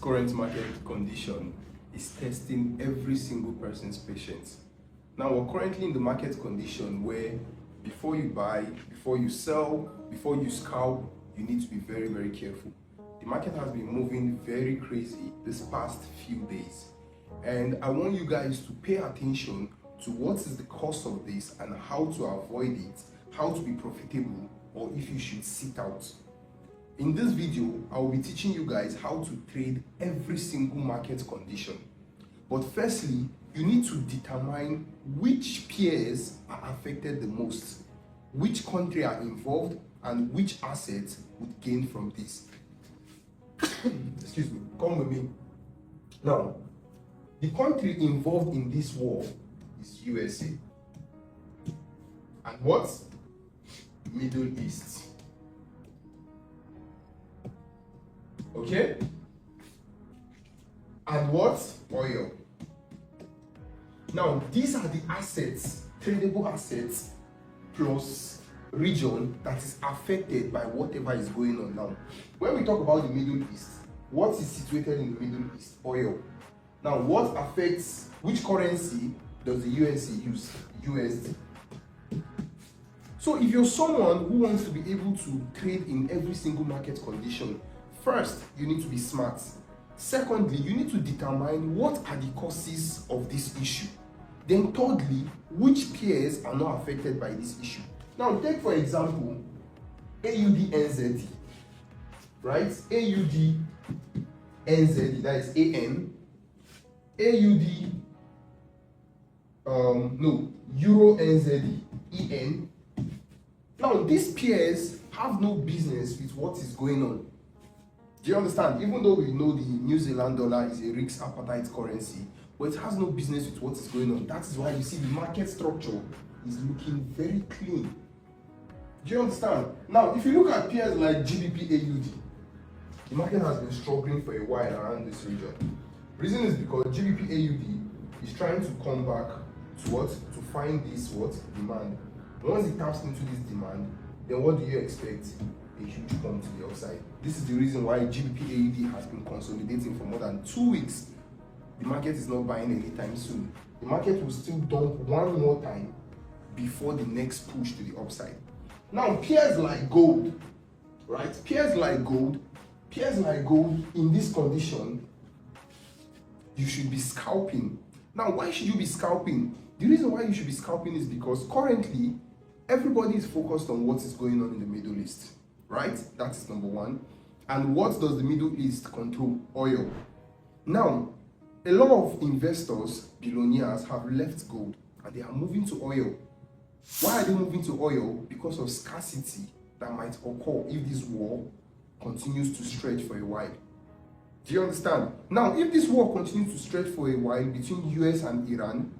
current market condition is testing every single person's patience. Now, we're currently in the market condition where before you buy, before you sell, before you scalp, you need to be very, very careful. The market has been moving very crazy this past few days. And I want you guys to pay attention to what is the cause of this and how to avoid it, how to be profitable, or if you should sit out. In this video, I will be teaching you guys how to trade every single market condition. But firstly, you need to determine which peers are affected the most, which country are involved, and which assets would gain from this. Excuse me, come with me. Now, the country involved in this war is USA. And what? Middle East. Okay? And what? Oil. Now, these are the assets, tradable assets, plus region that is affected by whatever is going on now. When we talk about the Middle East, what is situated in the Middle East? Oil. Now, what affects, which currency does the USA use? USD. So if you're someone who wants to be able to trade in every single market condition, first, you need to be smart. Secondly, you need to determine what are the causes of this issue. Then thirdly, which peers are not affected by this issue. Now, take for example, AUD-NZD, right? AUD-NZD, that is AN. Euro-NZD, EN. Now, these peers have no business with what is going on. Do you understand? Even though we know the New Zealand dollar is a risk appetite currency, but it has no business with what is going on. That is why you see the market structure is looking very clean. Do you understand? Now, if you look at peers like GBP-AUD, the market has been struggling for a while around this region. Reason is because GBP-AUD is trying to come back to what? To find this what? Demand. Once it taps into this demand, then what do you expect? A huge pump to the upside. This is the reason why GBP-AUD has been consolidating for more than 2 weeks. The market is not buying anytime soon. The market will still dump one more time before the next push to the upside. Now, peers like gold, right? Peers like gold in this condition, you should be scalping. Now, why should you be scalping? The reason why you should be scalping is because currently, everybody is focused on what is going on in the Middle East, right? That is number one. And what does the Middle East control? Oil. Now, a lot of investors, billionaires, have left gold and they are moving to oil. Why are they moving to oil? Because of scarcity that might occur if this war continues to stretch for a while. Do you understand? Now, if this war continues to stretch for a while between US and Iran,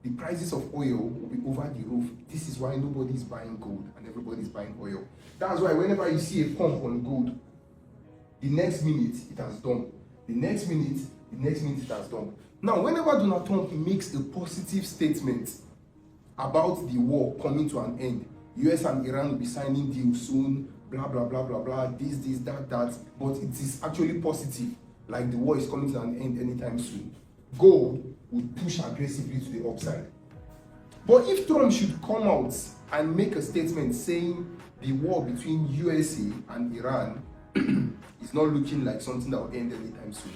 the prices of oil will be over the roof. This is why nobody is buying gold and everybody is buying oil. That's why whenever you see a pump on gold, the next minute it has done. The next minute it has done. Now, whenever Donald Trump makes a positive statement about the war coming to an end, US and Iran will be signing deals soon, blah, blah, blah, blah, blah, this, that, but it is actually positive, like the war is coming to an end anytime soon. Gold would push aggressively to the upside. But if Trump should come out and make a statement saying the war between USA and Iran is not looking like something that will end anytime soon,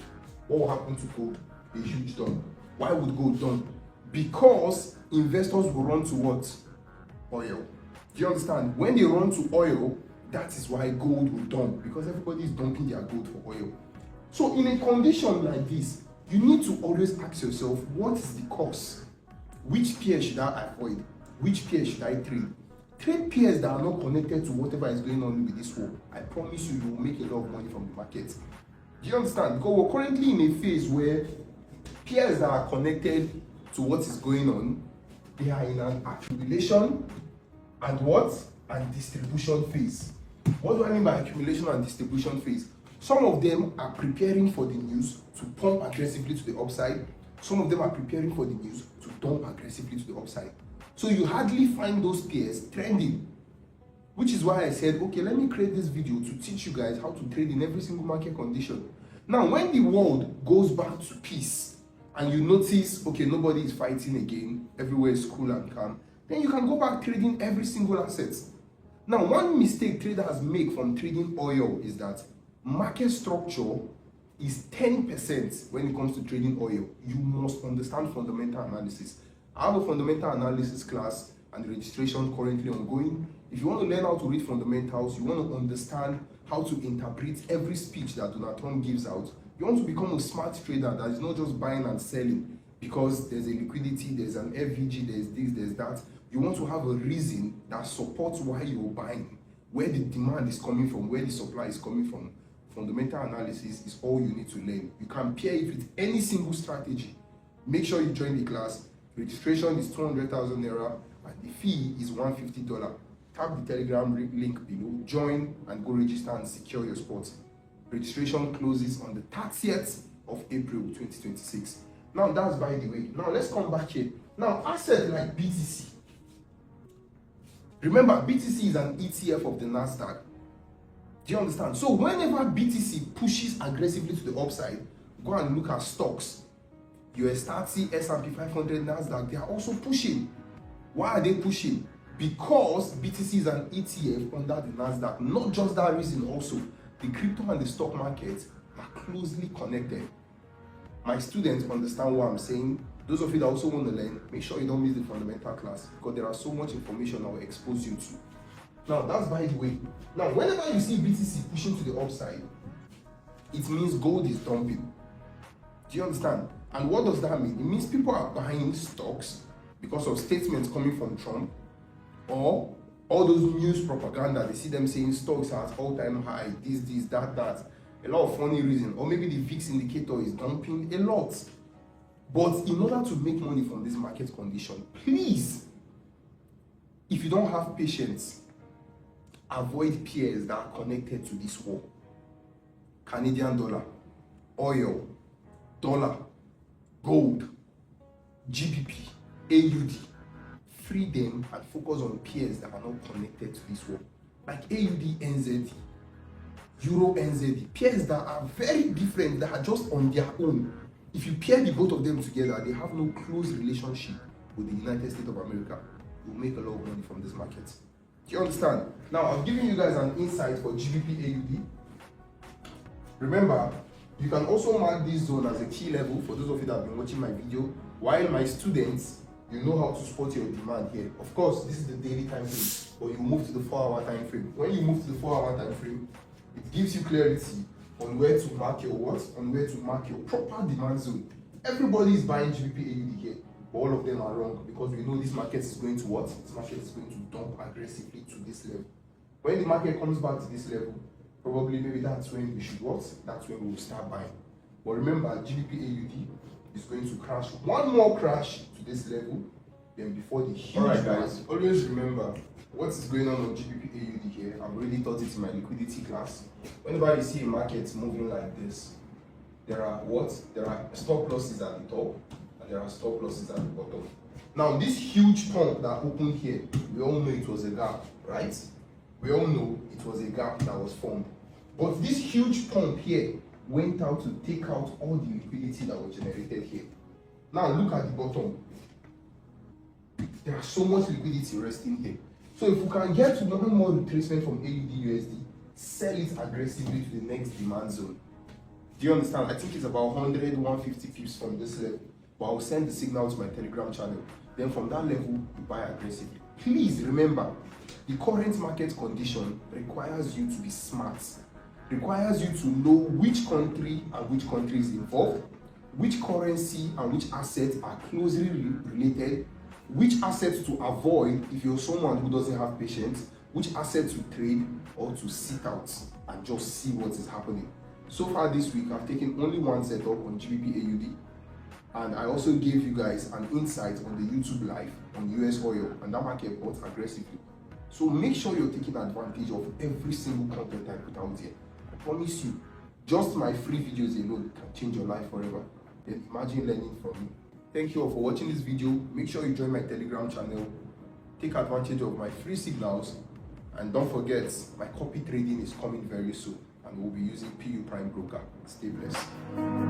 what will happen to gold? A huge dump. Why would gold dump? Because investors will run to what? Oil. Do you understand? When they run to oil, that is why gold will dump, because everybody is dumping their gold for oil. So in a condition like this, you need to always ask yourself, what is the cause? Which peer should I avoid? Which peer should I trade? Trade peers that are not connected to whatever is going on with this war. I promise you, you will make a lot of money from the market. Do you understand? Because we're currently in a phase where peers that are connected to what is going on, they are in an accumulation and what? And distribution phase. What do I mean by accumulation and distribution phase? Some of them are preparing for the news to pump aggressively to the upside. Some of them are preparing for the news to dump aggressively to the upside. So you hardly find those peers trending. Which is why I said, okay, let me create this video to teach you guys how to trade in every single market condition. Now, when the world goes back to peace and you notice, okay, nobody is fighting again, everywhere is cool and calm, then you can go back trading every single asset. Now, one mistake traders make from trading oil is that market structure is 10% when it comes to trading oil. You must understand fundamental analysis. I have a fundamental analysis class and registration currently ongoing. If you want to learn how to read fundamentals, you want to understand how to interpret every speech that Donald Trump gives out, you want to become a smart trader that is not just buying and selling because there's a liquidity, there's an FVG, there's this, there's that. You want to have a reason that supports why you're buying, where the demand is coming from, where the supply is coming from. Fundamental analysis is all you need to learn. You can pair it with any single strategy. Make sure you join the class. Registration is 200,000 naira and the fee is $150. Tap the Telegram link below, join and go register and secure your spot. Registration closes on the 30th of April 2026. Now that's by the way. Now let's come back here. Now asset like BTC. Remember, BTC is an ETF of the Nasdaq. Do you understand? So whenever BTC pushes aggressively to the upside, go and look at stocks. US 30, S&P 500, Nasdaq, they are also pushing. Why are they pushing? Because BTC is an ETF under the Nasdaq. Not just that reason also, the crypto and the stock market are closely connected. My students understand what I'm saying. Those of you that also want to learn, make sure you don't miss the fundamental class because there are so much information I will expose you to. Now, that's by the way. Now, whenever you see BTC pushing to the upside, it means gold is dumping. Do you understand? And what does that mean? It means people are buying stocks because of statements coming from Trump or all those news propaganda. They see them saying stocks are at all-time high, this, that. A lot of funny reason. Or maybe the VIX indicator is dumping a lot. But in order to make money from this market condition, please, if you don't have patience, avoid peers that are connected to this war. Canadian dollar, oil, dollar, gold, GBP, AUD. Free them and focus on peers that are not connected to this war. Like AUD, NZD, Euro, NZD. Peers that are very different, that are just on their own. If you pair the both of them together, they have no close relationship with the United States of America. You'll make a lot of money from this market. Do you understand? Now, I've given you guys an insight for GBP AUD. Remember, you can also mark this zone as a key level for those of you that have been watching my video. While my students, you know how to spot your demand here. Of course, this is the daily time frame, but you move to the 4-hour time frame. When you move to the 4-hour time frame, it gives you clarity on where to mark your what, on where to mark your proper demand zone. Everybody is buying GBP AUD here, but all of them are wrong because we know this market is going to what? This market is going to dump aggressively to this level. When the market comes back to this level, probably maybe that's when we should what? That's when we will start buying. But remember, GBP AUD is going to crash. One more crash to this level, then before the huge. Alright guys, always remember what is going on GBP AUD here. I've already taught it in my liquidity class. Whenever you see a market moving like this, there are what? There are stop losses at the top and there are stop losses at the bottom. Now this huge pump that opened here, we all know it was a gap, right? We all know it was a gap that was formed. But this huge pump here went out to take out all the liquidity that was generated here. Now look at the bottom. There is so much liquidity resting here. So if we can get to one more retracement from AUD USD, sell it aggressively to the next demand zone. Do you understand? I think it's about 100, 150 pips from this level. But I'll send the signal to my Telegram channel. Then from that level, you buy aggressively. Please remember, the current market condition requires you to be smart. Requires you to know which country and which country is involved, which currency and which assets are closely related, which assets to avoid if you're someone who doesn't have patience, which assets to trade or to sit out and just see what is happening. So far this week, I've taken only one setup on GBP AUD, and I also gave you guys an insight on the YouTube live on US oil, and that market bought aggressively. So make sure you're taking advantage of every single content I put out here. I promise you, just my free videos alone can change your life forever. Then imagine learning from me. Thank you all for watching this video. Make sure you join my Telegram channel. Take advantage of my free signals. And don't forget, my copy trading is coming very soon. and we'll be using PU Prime Broker. Stay blessed.